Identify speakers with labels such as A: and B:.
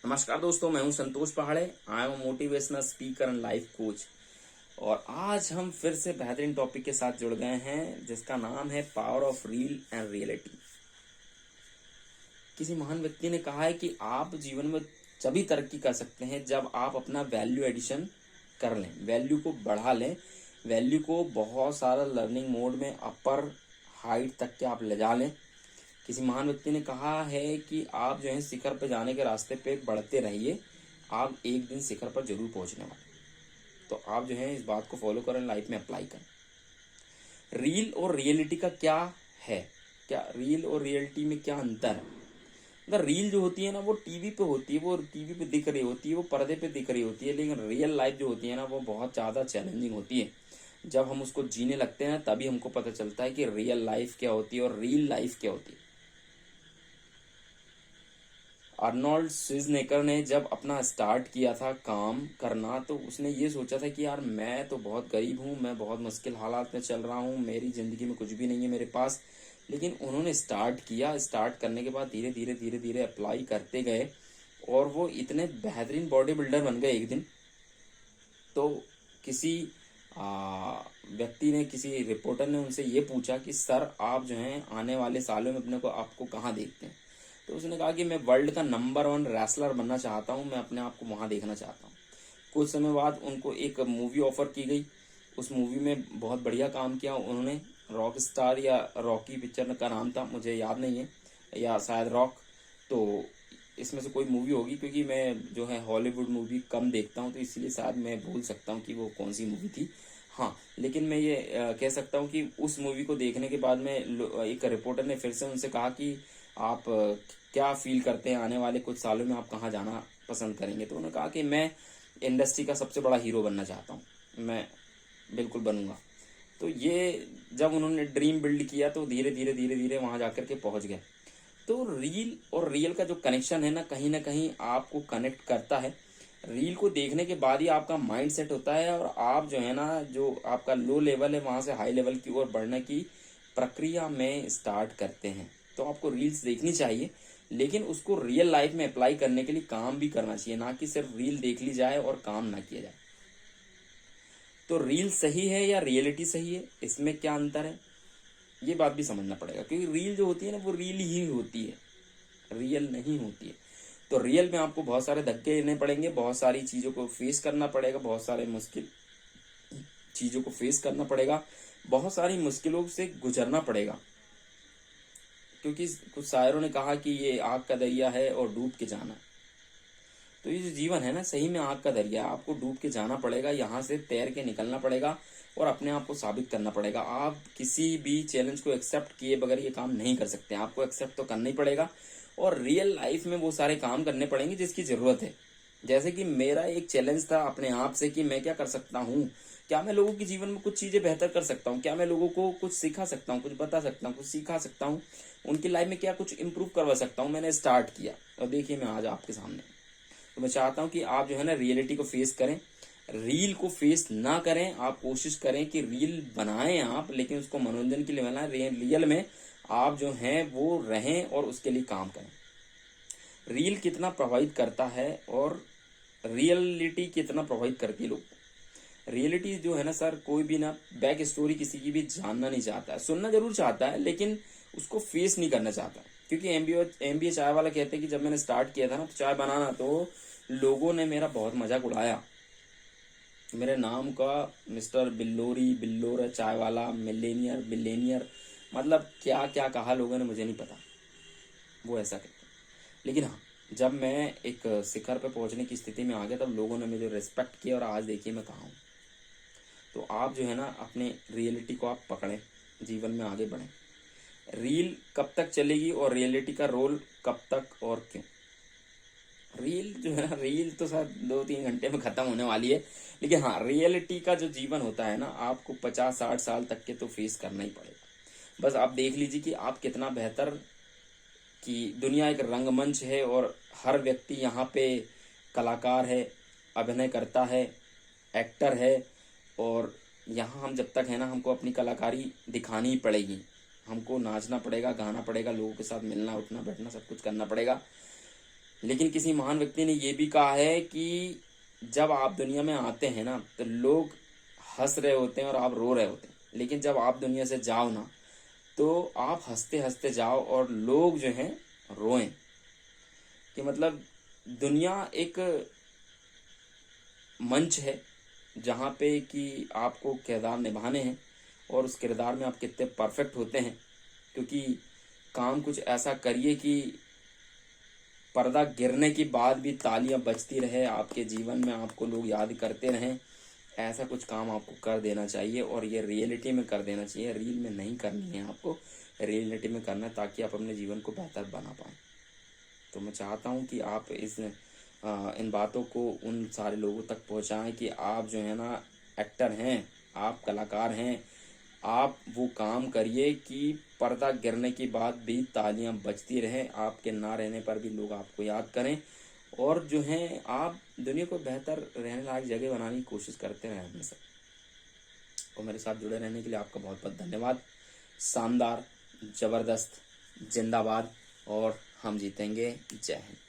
A: नमस्कार दोस्तों, मैं हूं संतोष पहाड़े। I am motivational speaker and life coach. और आज हम फिर से बेहतरीन टॉपिक के साथ जुड़ गए हैं जिसका नाम है power of reel and reality. किसी महान व्यक्ति ने कहा है कि आप जीवन में तभी तरक्की कर सकते हैं जब आप अपना वैल्यू एडिशन कर लें, वैल्यू को बढ़ा लें, वैल्यू को बहुत सारा लर्निंग मोड में अपर हाइट तक के आप ले जा लें। किसी महान व्यक्ति ने कहा है कि आप जो है शिखर पर जाने के रास्ते पे बढ़ते रहिए, आप एक दिन शिखर पर जरूर पहुंचने वाले। तो आप जो है इस बात को फॉलो करें, लाइफ में अप्लाई करें। रील और रियलिटी का क्या है, क्या रील और रियलिटी में क्या अंतर है? अगर रील जो होती है ना वो टीवी पे होती है, वो टीवी पे दिख रही होती है, वो पर्दे पे दिख रही होती है, लेकिन रियल लाइफ जो होती है ना वो बहुत ज़्यादा चैलेंजिंग होती है। जब हम उसको जीने लगते हैं तभी हमको पता चलता है कि रियल लाइफ क्या होती है और रील लाइफ क्या होती है। अर्नोल्ड श्वार्ज़नेगर ने जब अपना स्टार्ट किया था काम करना तो उसने ये सोचा था कि यार मैं तो बहुत गरीब हूँ, मैं बहुत मुश्किल हालात में चल रहा हूँ, मेरी ज़िंदगी में कुछ भी नहीं है मेरे पास। लेकिन उन्होंने स्टार्ट किया, स्टार्ट करने के बाद धीरे धीरे धीरे धीरे अप्लाई करते गए और वो इतने बेहतरीन बॉडी बिल्डर बन गए एक दिन। तो किसी व्यक्ति ने, किसी रिपोर्टर ने उनसे ये पूछा कि सर आप जो हैं आने वाले सालों में अपने को आपको कहाँ देखते हैं? तो उसने कहा कि मैं वर्ल्ड का नंबर 1 रेसलर बनना चाहता हूँ, मैं अपने आप को वहाँ देखना चाहता हूँ। कुछ समय बाद उनको एक मूवी ऑफर की गई। उस मूवी में बहुत बढ़िया काम किया उन्होंने। रॉक स्टार या रॉकी पिक्चर का नाम था, मुझे याद नहीं है, या शायद रॉक। तो इसमें से कोई मूवी होगी क्योंकि मैं जो है हॉलीवुड मूवी कम देखता हूँ, तो इसलिए शायद मैं भूल सकता हूँ कि वो कौन सी मूवी थी। हाँ, लेकिन मैं ये कह सकता हूँ कि उस मूवी को देखने के बाद में एक रिपोर्टर ने फिर से उनसे कहा कि आप क्या फील करते हैं, आने वाले कुछ सालों में आप कहाँ जाना पसंद करेंगे? तो उन्होंने कहा कि मैं इंडस्ट्री का सबसे बड़ा हीरो बनना चाहता हूँ, मैं बिल्कुल बनूंगा। तो ये जब उन्होंने ड्रीम बिल्ड किया तो धीरे धीरे धीरे धीरे वहां जाकर के पहुंच गए। तो रील और रियल का जो कनेक्शन है ना कहीं आपको कनेक्ट करता है। रील को देखने के बाद ही आपका माइंड सेट होता है और आप जो है ना, जो आपका लो लेवल है वहां से हाई लेवल की ओर बढ़ने की प्रक्रिया में स्टार्ट करते हैं। तो आपको रील्स देखनी चाहिए, लेकिन उसको रियल लाइफ में अप्लाई करने के लिए काम भी करना चाहिए, ना कि सिर्फ रील देख ली जाए और काम ना किया जाए। तो रील सही है या रियलिटी सही है, इसमें क्या अंतर है ये बात भी समझना पड़ेगा, क्योंकि रील जो होती है ना वो रील ही होती है, रियल नहीं होती है। तो रियल में आपको बहुत सारे धक्के लेने पड़ेंगे, बहुत सारी चीज़ों को फेस करना पड़ेगा, बहुत सारे मुश्किल चीज़ों को फेस करना पड़ेगा, बहुत सारी मुश्किलों से गुजरना पड़ेगा। क्योंकि कुछ शायरों ने कहा कि ये आग का दरिया है और डूब के जाना। तो ये जो जीवन है ना सही में आग का दरिया है, आपको डूब के जाना पड़ेगा, यहाँ से तैर के निकलना पड़ेगा और अपने आप को साबित करना पड़ेगा। आप किसी भी चैलेंज को एक्सेप्ट किए बगैर ये काम नहीं कर सकते, आपको एक्सेप्ट तो करना ही पड़ेगा और रियल लाइफ में वो सारे काम करने पड़ेंगे जिसकी जरूरत है। जैसे कि मेरा एक चैलेंज था अपने आप से कि मैं क्या कर सकता हूँ, क्या मैं लोगों के जीवन में कुछ चीजें बेहतर कर सकता हूँ, क्या मैं लोगों को कुछ सिखा सकता हूँ, कुछ बता सकता हूँ, कुछ सिखा सकता हूँ, उनकी लाइफ में क्या कुछ इंप्रूव करवा सकता हूँ। मैंने स्टार्ट किया और देखिए मैं आज आपके सामने। तो मैं चाहता हूँ कि आप जो है ना रियलिटी को फेस करें, रील को फेस ना करें। आप कोशिश करें कि रील बनाएं आप, लेकिन उसको मनोरंजन के लिए बनाएं, रियल में आप जो हैं वो रहें और उसके लिए काम करें। रील कितना प्रभावित करता है और रियलिटी कितना प्रभावित करती है लोग। रियलिटी जो है ना सर, कोई भी ना बैक स्टोरी किसी की भी जानना नहीं चाहता है, सुनना जरूर चाहता है लेकिन उसको फेस नहीं करना चाहता। क्योंकि एमबीए चाय वाला कहते हैं कि जब मैंने स्टार्ट किया था ना चाय बनाना, तो लोगों ने मेरा बहुत मजाक उड़ाया। मेरे नाम का मिस्टर बिल्लोरी, बिल्लोर चाय वाला, मिलेनियर, बिलेनियर, मतलब क्या क्या कहा लोगों ने मुझे नहीं पता, वो ऐसा कहते हैं। लेकिन हाँ, जब मैं एक शिखर पे पहुंचने की स्थिति में आ गया तब लोगों ने मुझे रिस्पेक्ट किया और आज देखिए मैं कहाँ हूँ। तो आप जो है ना अपने रियलिटी को आप पकड़ें, जीवन में आगे बढ़ें। रील कब तक चलेगी और रियलिटी का रोल कब तक और क्यों? रील जो है ना, रील तो शायद 2-3 घंटे में खत्म होने वाली है, लेकिन हाँ रियलिटी का जो जीवन होता है ना आपको 50-60 साल तक के तो फेस करना ही पड़ेगा। बस आप देख लीजिए कि आप कितना बेहतर, कि दुनिया एक रंगमंच है और हर व्यक्ति यहाँ पे कलाकार है, अभिनय करता है, एक्टर है। और यहाँ हम जब तक है ना हमको अपनी कलाकारी दिखानी ही पड़ेगी, हमको नाचना पड़ेगा, गाना पड़ेगा, लोगों के साथ मिलना उठना बैठना सब कुछ करना पड़ेगा। लेकिन किसी महान व्यक्ति ने ये भी कहा है कि जब आप दुनिया में आते हैं ना तो लोग हंस रहे होते हैं और आप रो रहे होते हैं, लेकिन जब आप दुनिया से जाओ ना तो आप हंसते हंसते जाओ और लोग जो हैं रोएं। कि मतलब दुनिया एक मंच है जहाँ पे कि आपको किरदार निभाने हैं और उस किरदार में आप कितने परफेक्ट होते हैं, क्योंकि काम कुछ ऐसा करिए कि पर्दा गिरने के बाद भी तालियां बजती रहे, आपके जीवन में आपको लोग याद करते रहें। ऐसा कुछ काम आपको कर देना चाहिए और ये रियलिटी में कर देना चाहिए, रील में नहीं करनी है आपको, रियलिटी में करना है ताकि आप अपने जीवन को बेहतर बना पाएँ। तो मैं चाहता हूँ कि आप इन बातों को उन सारे लोगों तक पहुँचाएँ कि आप जो है ना एक्टर हैं, आप कलाकार हैं, आप वो काम करिए कि पर्दा गिरने के बाद भी तालियां बजती रहें, आपके ना रहने पर भी लोग आपको याद करें और जो हैं आप दुनिया को बेहतर रहने लायक जगह बनाने की कोशिश करते रहें हमेशा। और मेरे साथ जुड़े रहने के लिए आपका बहुत बहुत धन्यवाद। शानदार, ज़बरदस्त, जिंदाबाद और हम जीतेंगे। जय हिंद।